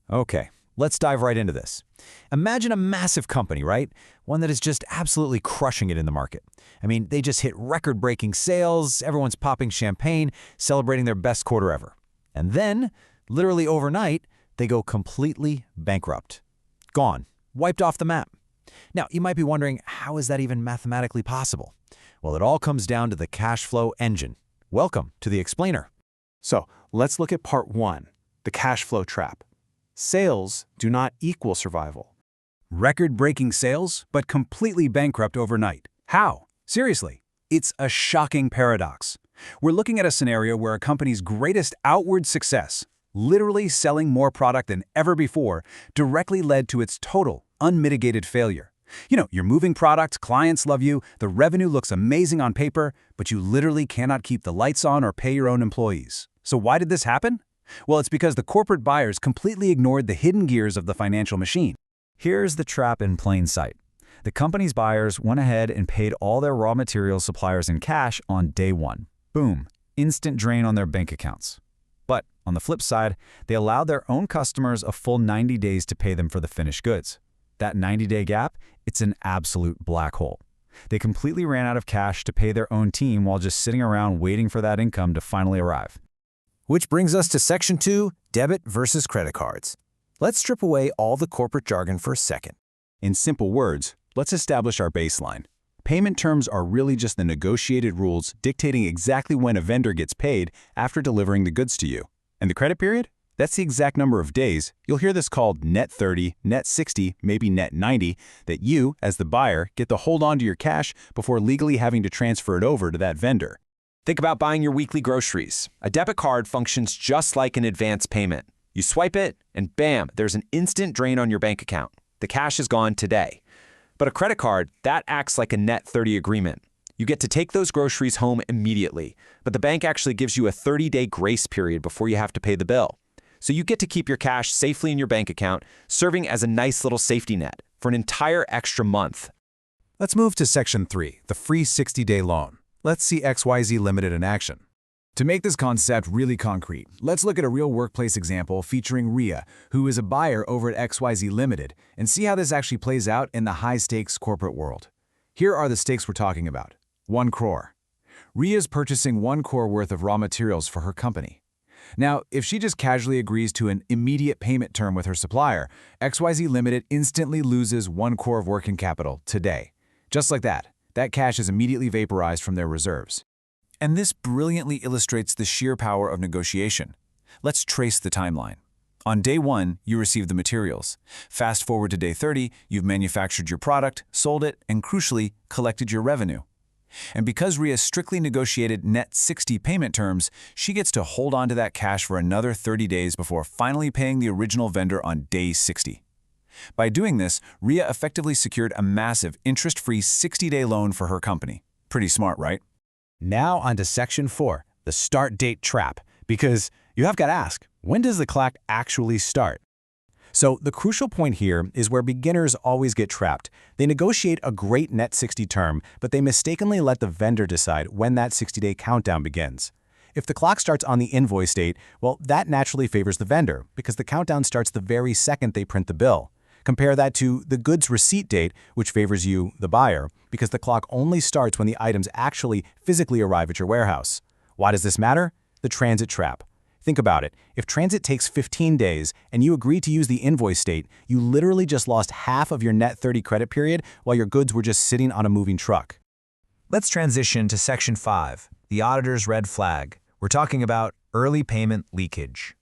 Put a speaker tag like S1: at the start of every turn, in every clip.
S1: Okay, let's dive right into this. Imagine a massive company, right? One that is just absolutely crushing it in the market. I mean, they just hit record-breaking sales, everyone's popping champagne, celebrating their best quarter ever. And then, literally overnight, they go completely bankrupt. Gone. Wiped off the map. Now, you might be wondering, how is that even mathematically possible? Well, it all comes down to the cash flow engine. Welcome to the explainer.
S2: So let's look at part 1, the cash flow trap. Sales do not equal survival.
S3: Record-breaking sales, but completely bankrupt overnight. How? Seriously, it's a shocking paradox. We're looking at a scenario where a company's greatest outward success, literally selling more product than ever before, directly led to its total, unmitigated failure. You're moving product, clients love you, the revenue looks amazing on paper, but you literally cannot keep the lights on or pay your own employees. So why did this happen? Well, it's because the corporate buyers completely ignored the hidden gears of the financial machine.
S1: Here's the trap in plain sight. The company's buyers went ahead and paid all their raw material suppliers in cash on day one. Boom, instant drain on their bank accounts. But on the flip side, they allowed their own customers a full 90 days to pay them for the finished goods. That 90-day gap, it's an absolute black hole. They completely ran out of cash to pay their own team while just sitting around waiting for that income to finally arrive.
S4: Which brings us to Section 2, debit versus credit cards. Let's strip away all the corporate jargon for a second.
S3: In simple words, let's establish our baseline. Payment terms are really just the negotiated rules dictating exactly when a vendor gets paid after delivering the goods to you. And the credit period? That's the exact number of days, you'll hear this called net 30, net 60, maybe net 90, that you, as the buyer, get to hold on to your cash before legally having to transfer it over to that vendor.
S5: Think about buying your weekly groceries. A debit card functions just like an advance payment. You swipe it, and bam, there's an instant drain on your bank account. The cash is gone today. But a credit card, that acts like a net 30 agreement. You get to take those groceries home immediately, but the bank actually gives you a 30-day grace period before you have to pay the bill. So you get to keep your cash safely in your bank account, serving as a nice little safety net for an entire extra month.
S3: Let's move to Section 3, the free 60-day loan. Let's see XYZ Limited in action.
S6: To make this concept really concrete, let's look at a real workplace example featuring Ria, who is a buyer over at XYZ Limited, and see how this actually plays out in the high-stakes corporate world. Here are the stakes we're talking about. 1 crore. Ria is purchasing 1 crore worth of raw materials for her company. Now, if she just casually agrees to an immediate payment term with her supplier, XYZ Limited instantly loses 1 crore of working capital today. Just like that cash is immediately vaporized from their reserves. And this brilliantly illustrates the sheer power of negotiation. Let's trace the timeline. On day 1, you receive the materials. Fast forward to day 30, you've manufactured your product, sold it, and crucially, collected your revenue. And because Ria strictly negotiated net 60 payment terms, she gets to hold on to that cash for another 30 days before finally paying the original vendor on day 60. By doing this, Ria effectively secured a massive interest-free 60-day loan for her company. Pretty smart, right?
S1: Now onto Section 4, the start date trap. Because you have got to ask, when does the clock actually start? So the crucial point here is where beginners always get trapped. They negotiate a great net 60 term, but they mistakenly let the vendor decide when that 60-day countdown begins. If the clock starts on the invoice date, well, that naturally favors the vendor because the countdown starts the very second they print the bill. Compare that to the goods receipt date, which favors you, the buyer, because the clock only starts when the items actually physically arrive at your warehouse. Why does this matter? The transit trap. Think about it. If transit takes 15 days and you agree to use the invoice date, you literally just lost half of your net 30 credit period while your goods were just sitting on a moving truck.
S4: Let's transition to Section 5, the auditor's red flag. We're talking about early payment leakage.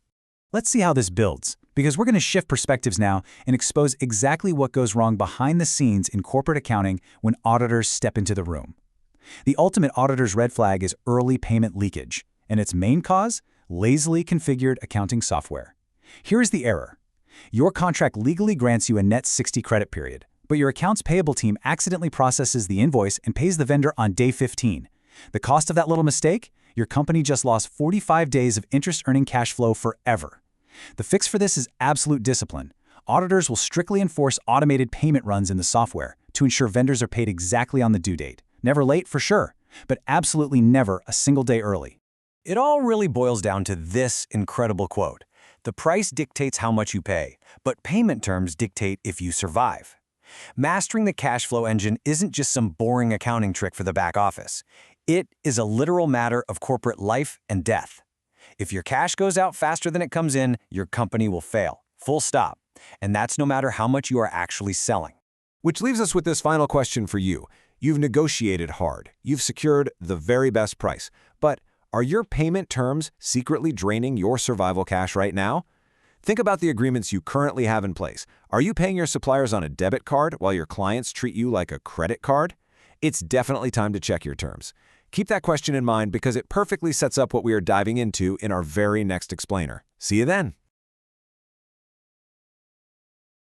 S1: Let's see how this builds, because we're going to shift perspectives now and expose exactly what goes wrong behind the scenes in corporate accounting when auditors step into the room. The ultimate auditor's red flag is early payment leakage, and its main cause? Lazily configured accounting software. Here's the error. Your contract legally grants you a net 60 credit period, but your accounts payable team accidentally processes the invoice and pays the vendor on day 15. The cost of that little mistake? Your company just lost 45 days of interest-earning cash flow forever. The fix for this is absolute discipline. Auditors will strictly enforce automated payment runs in the software to ensure vendors are paid exactly on the due date. Never late for sure, but absolutely never a single day early.
S4: It all really boils down to this incredible quote.
S3: The price dictates how much you pay, but payment terms dictate if you survive. Mastering the cash flow engine isn't just some boring accounting trick for the back office. It is a literal matter of corporate life and death. If your cash goes out faster than it comes in, your company will fail. Full stop. And that's no matter how much you are actually selling.
S1: Which leaves us with this final question for you. You've negotiated hard. You've secured the very best price. But are your payment terms secretly draining your survival cash right now? Think about the agreements you currently have in place. Are you paying your suppliers on a debit card while your clients treat you like a credit card? It's definitely time to check your terms. Keep that question in mind because it perfectly sets up what we are diving into in our very next explainer. See you then.